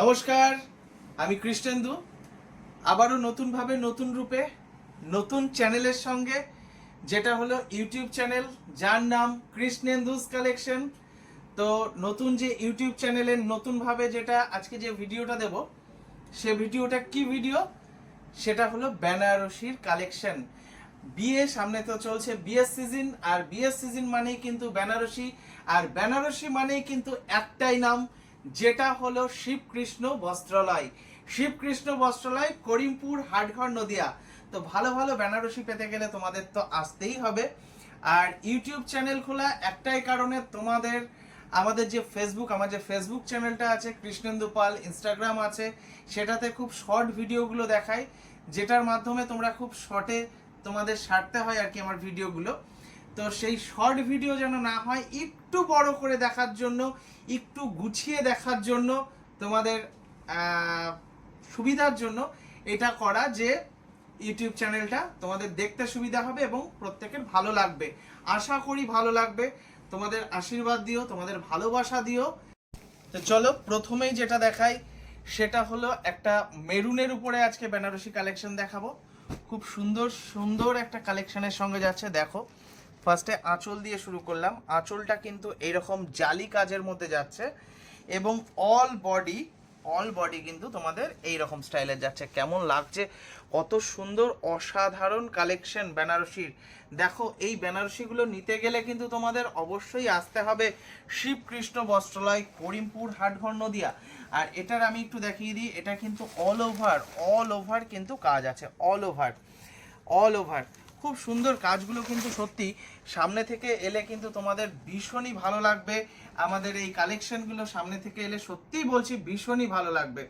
নমস্কার, আমি কৃষ্ণেন্দু। আবারও নতুনভাবে নতুন রূপে নতুন চ্যানেলের সঙ্গে, যেটা হলো ইউটিউব চ্যানেল যার নাম কৃষ্ণেন্দুস কালেকশন। তো নতুন যে ইউটিউব চ্যানেলের নতুনভাবে যেটা আজকে যে ভিডিওটা দেব, সে ভিডিওটা কি ভিডিও, সেটা হলো বেনারসির কালেকশন। বিয়ে সামনে তো চলছে বিয়ের সিজন, আর বিয়ের সিজন মানেই কিন্তু বেনারসি, আর বেনারসি মানেই কিন্তু একটাই নাম, যেটা হলো শিবকৃষ্ণ বস্ত্রালয়। শিবকৃষ্ণ বস্ত্রালয়, করিমপুর, হাটঘর, নদিয়া। তো ভালো ভালো বেনারসি পেতে গেলে তোমাদের তো আসতেই হবে। আর ইউটিউব চ্যানেল খোলা একটাই কারণে, তোমাদের আমাদের যে আমার যে ফেসবুক চ্যানেলটা আছে কৃষ্ণেন্দু পাল, ইনস্টাগ্রাম আছে, সেটাতে খুব শর্ট ভিডিওগুলো দেখায়, যেটার মাধ্যমে তোমরা খুব শর্টে তোমাদের সারতে হয় আর কি আমার ভিডিওগুলো। তো সেই শর্ট ভিডিও যেন না হয়, একটু বড় করে দেখার জন্য, একটু গুছিয়ে দেখার জন্য, তোমাদের সুবিধার জন্য এটা করা, যে ইউটিউব চ্যানেলটা তোমাদের দেখতে সুবিধা হবে এবং প্রত্যেকের ভালো লাগবে। আশা করি ভালো লাগবে। তোমাদের আশীর্বাদ দিও, তোমাদের ভালোবাসা দিও। তো চলো, প্রথমেই যেটা দেখাই সেটা হলো একটা মেরুনের উপরে আজকে বেনারসি কালেকশন দেখাবো। খুব সুন্দর সুন্দর একটা কালেকশনের সঙ্গে যাচ্ছে। দেখো, ফার্স্টে আঁচল দিয়ে শুরু করলাম। আঁচলটা কিন্তু এইরকম জালি কাজের মধ্যে যাচ্ছে এবং অল বডি কিন্তু তোমাদের এই রকম স্টাইলের যাচ্ছে। কেমন লাগছে, কত সুন্দর অসাধারণ কালেকশন বেনারসির। দেখো, এই বেনারসিগুলো নিতে গেলে কিন্তু তোমাদের অবশ্যই আসতে হবে শিবকৃষ্ণ বস্ত্রালয়, করিমপুর, হাটঘর, নদিয়া। আর এটার আমি একটু দেখিয়ে দিই, এটা কিন্তু অল ওভার কিন্তু কাজ আছে, অল ওভার খুব সুন্দর কাজগুলো কিন্তু সত্যি সামনে থেকে এলে কিন্তু তোমাদের ভীষণই ভালো লাগবে। আমাদের এই কালেকশনগুলো সামনে থেকে এলে সত্যিই বলছি ভীষণই ভালো লাগবে।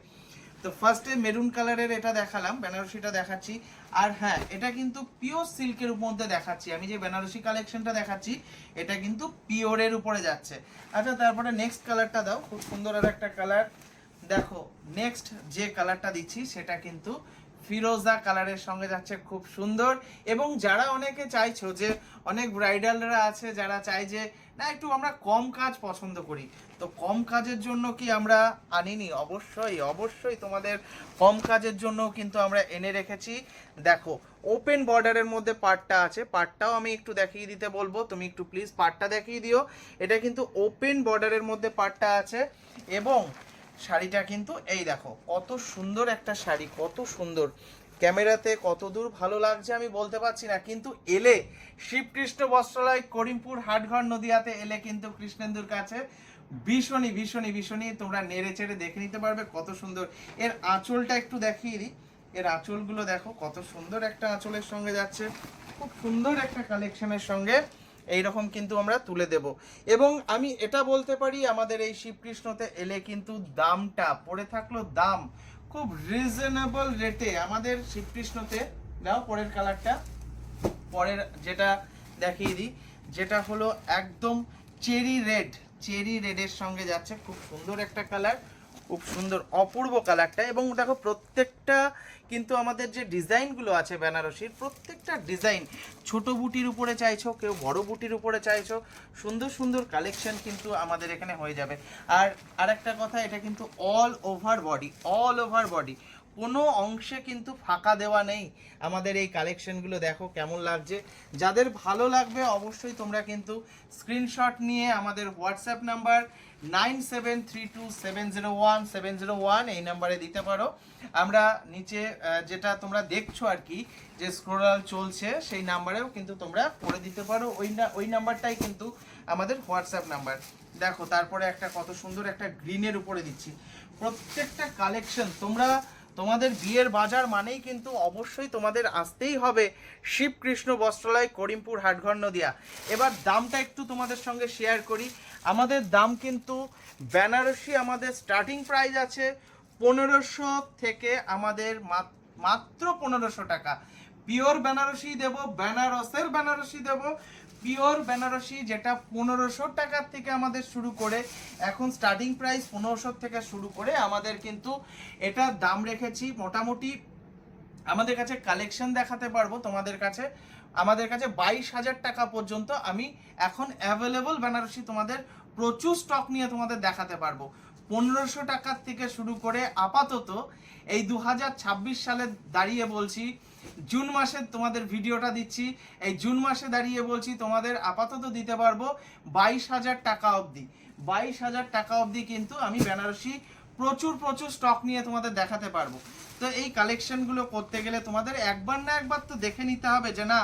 তো ফার্স্টে মেরুন কালারের এটা দেখালাম, বেনারসিটা দেখাচ্ছি। আর হ্যাঁ, এটা কিন্তু পিওর সিল্কের মধ্যে দেখাচ্ছি। আমি যে বেনারসি কালেকশনটা দেখাচ্ছি, এটা কিন্তু পিওরের উপরে যাচ্ছে। আচ্ছা, তারপরে নেক্সট কালারটা দাও, খুব সুন্দর আর একটা কালার। দেখো, নেক্সট যে কালারটা দিচ্ছি সেটা কিন্তু ফিরোজা কালারের সঙ্গে যাচ্ছে, খুব সুন্দর। এবং যারা অনেকে চাইছো, যে অনেক ব্রাইডালরা আছে যারা চাই যে না একটু আমরা কম কাজ পছন্দ করি, তো কম কাজের জন্য কি আমরা আনিনি? অবশ্যই অবশ্যই তোমাদের কম কাজের জন্য কিন্তু আমরা এনে রেখেছি। দেখো, ওপেন বর্ডারের মধ্যে পার্টটা আছে, পার্টটাও আমি একটু দেখিয়ে দিতে বলবো, তুমি একটু প্লিজ পার্টটা দেখিয়ে দিও। এটা কিন্তু ওপেন বর্ডারের মধ্যে পার্টটা আছে। এবং শাড়িটা কিন্তু এই দেখো, কত সুন্দর একটা শাড়ি, কত সুন্দর। ক্যামেরাতে কত দূর ভালো লাগছে আমি বলতে পারছি না, কিন্তু এলে শিবকৃষ্ণ বস্ত্রালয়, করিমপুর, হাটঘর, নদিয়াতে এলে কিন্তু কৃষ্ণেন্দুর কাছে ভীষণই ভীষণই ভীষণই তোমরা নেড়ে চেড়ে দেখে নিতে পারবে কত সুন্দর। এর আঁচলটা একটু দেখিয়ে দিই, এর আঁচলগুলো দেখো কত সুন্দর একটা আঁচলের সঙ্গে যাচ্ছে, খুব সুন্দর একটা কালেকশনের সঙ্গে এইরকম কিন্তু আমরা তুলে দেব। এবং আমি এটা বলতে পারি, আমাদের এই শিবকৃষ্ণতে এলে কিন্তু দামটা পড়ে থাকলো, দাম খুব রিজনেবল রেটে আমাদের শিবকৃষ্ণতে। দাও পরের কালারটা, পরের যেটা দেখিয়ে দিই, যেটা হলো একদম চেরি রেডের সঙ্গে যাচ্ছে, খুব সুন্দর একটা কালার, খুব সুন্দর অপূর্ব কালারটা। এবং দেখো, প্রত্যেকটা কিন্তু আমাদের যে ডিজাইনগুলো আছে বেনারসির, প্রত্যেকটা ডিজাইন ছোট বুটির উপরে চাইছো, কেউ বড় বুটির উপরে চাইছো, সুন্দর সুন্দর কালেকশন কিন্তু আমাদের এখানে হয়ে যাবে। আর আরেকটা কথা, এটা কিন্তু অল ওভার বডি, কোনো অংশে কিন্তু ফাঁকা দেওয়া নেই। আমাদের এই কালেকশনগুলো দেখো কেমন লাগছে। যাদের ভালো লাগবে অবশ্যই তোমরা কিন্তু স্ক্রিনশট নিয়ে আমাদের হোয়াটসঅ্যাপ নাম্বার 9732701701 এই নাম্বারে দিতে পারো। আমরা নিচে যেটা তোমরা দেখছো আর কি, যে স্ক্রোল চলছে, সেই নাম্বারেও কিন্তু তোমরা করে দিতে পারো। ওই নাম্বারটাই কিন্তু আমাদের হোয়াটসঅ্যাপ নাম্বার। দেখো, তারপরে একটা কত সুন্দর একটা গ্রিনের উপরে দিচ্ছি। প্রত্যেকটা কালেকশন তোমাদের বিয়ের বাজার মানেই কিন্তু অবশ্যই তোমাদের আসতেই হবে শিবকৃষ্ণ বস্ত্রালয়, করিমপুর, হাটঘর, নদিয়া। এবার দামটা একটু তোমাদের সঙ্গে শেয়ার করি। আমাদের দাম কিন্তু বেনারসি, আমাদের স্টার্টিং প্রাইস আছে 1500 থেকে, আমাদের মাত্র 1500 টাকা। পিওর বেনারসি দেব, বেনারসের বেনারসি দেব, পিওর বেনারসি, যেটা 1500 টাকার থেকে আমাদের শুরু করে, এখন স্টার্টিং প্রাইস 1500 থেকে শুরু করে আমাদের কিন্তু এটার দাম রেখেছি মোটামুটি। আমাদের কাছে কালেকশন দেখাতে পারবো তোমাদের কাছে, আমাদের কাছে 22,000 টাকা পর্যন্ত আমি এখন অ্যাভেলেবল বেনারসি তোমাদের প্রচুর স্টক নিয়ে তোমাদের দেখাতে পারবো। 1500 টাকার থেকে শুরু করে আপাতত এই 2026 সালে দাঁড়িয়ে বলছি, জুন মাসে তোমাদের ভিডিওটা দিচ্ছি, এই জুন মাসে দাঁড়িয়ে বলছি তোমাদের আপাতত দিতে পারবো 22,000 টাকা অবধি। 22,000 টাকা অবধি কিন্তু আমি বেনারসি প্রচুর প্রচুর স্টক নিয়ে তোমাদের দেখাতে পারবো। তো এই কালেকশনগুলো করতে গেলে তোমাদের একবার না একবার তো দেখে নিতে হবে যে না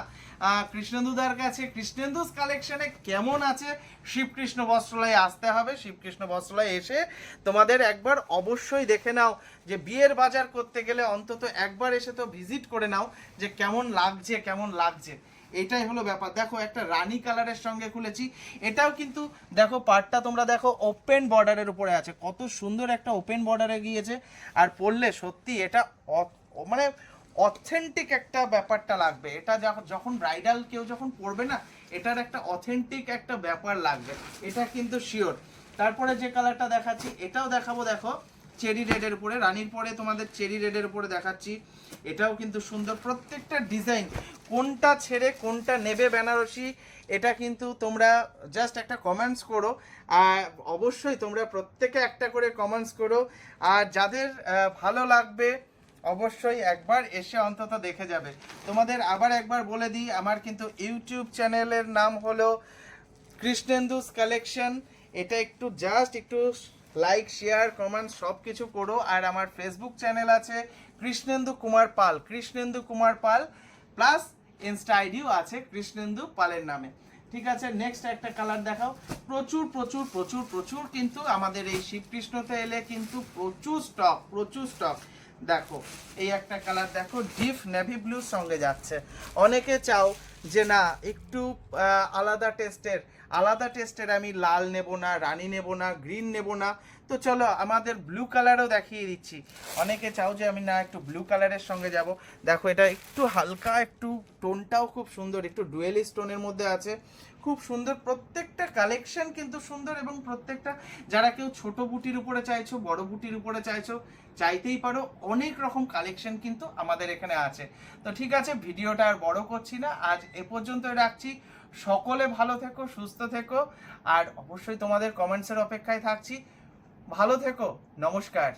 কৃষ্ণেন্দুদার কাছে কৃষ্ণেন্দুস কালেকশনে কেমন আছে। শিবকৃষ্ণ বস্ত্রালয়ে আসতে হবে, শিবকৃষ্ণ বস্ত্রালয়ে এসে তোমাদের একবার অবশ্যই দেখে নাও যে বিয়ের বাজার করতে গেলে অন্তত একবার এসে তো ভিজিট করে নাও যে কেমন লাগছে কেমন লাগছে। এটাই হলো ব্যাপার। দেখো একটা রানী কালারের সঙ্গে খুলেছি, এটাও কিন্তু দেখো পার্টটা তোমরা দেখো ওপেন বর্ডারের উপরে আছে, কত সুন্দর একটা ওপেন বর্ডারে গিয়েছে। আর পরলে সত্যি এটা মানে অথেন্টিক একটা ব্যাপারটা লাগবে। এটা যখন ব্রাইডাল কেউ যখন পরবে না, এটার একটা অথেন্টিক একটা ব্যাপার লাগবে, এটা কিন্তু শিওর। তারপরে যে কালারটা দেখাচ্ছি এটাও দেখাবো, দেখো চেরি রেডের উপরে, রানীর পরে তোমাদের চেরি রেডের উপরে দেখাচ্ছি। এটাও কিন্তু সুন্দর, প্রত্যেকটা ডিজাইন কোনটা ছেড়ে কোনটা নেবে বেনারসি, এটা কিন্তু তোমরা জাস্ট একটা কমেন্টস করো। আর অবশ্যই তোমরা প্রত্যেকে একটা করে কমেন্টস করো। আর যাদের ভালো লাগবে অবশ্যই একবার এসে অন্তত দেখে যাবে। তোমাদের আবার একবার বলে দিই, আমার কিন্তু ইউটিউব চ্যানেলের নাম হলো কৃষ্ণেন্দুস কালেকশন। এটা একটু জাস্ট একটু লাইক শেয়ার কমেন্ট সব কিছু করো। আর আমার ফেসবুক চ্যানেল আছে কৃষ্ণেন্দু কুমার পাল, কৃষ্ণেন্দু কুমার পাল, প্লাস ইনস্টা আইডিও আছে কৃষ্ণেন্দু পালের নামে। ঠিক আছে, নেক্সট একটা কালার দেখাও। প্রচুর প্রচুর প্রচুর প্রচুর কিন্তু আমাদের এই শিবকৃষ্ণতে এলে কিন্তু প্রচুর স্টক। দেখো এই একটা কালার দেখো, ডিপ নেভি ব্লুর সঙ্গে যাচ্ছে। অনেকে চাও যে না একটু আলাদা টেস্টের আমি লাল নেব না, রানী নেব না, গ্রিন নেব না, তো চলো আমাদের ব্লু কালারও দেখিয়ে দিচ্ছি। অনেকে চাও যে আমি না একটু ব্লু কালারের সঙ্গে যাব। দেখো এটা একটু হালকা, একটু টোনটাও খুব সুন্দর, একটু ডুয়েলি স্টোনের মধ্যে আছে, খুব সুন্দর। প্রত্যেকটা কালেকশন কিন্তু সুন্দর, এবং প্রত্যেকটা যারা কেউ ছোট বুটির উপরে চাইছো, বড় বুটির উপরে চাইছো, চাইতেই পারো। অনেক রকম কালেকশন কিন্তু আমাদের এখানে আছে। তো ঠিক আছে, ভিডিওটা আর বড় করছি না, আজ এ পর্যন্ত রাখছি। সকলে ভালো থেকো, সুস্থ থেকো, আর অবশ্যই তোমাদের কমেন্টসের অপেক্ষায় থাকছি। ভালো থেকো, নমস্কার।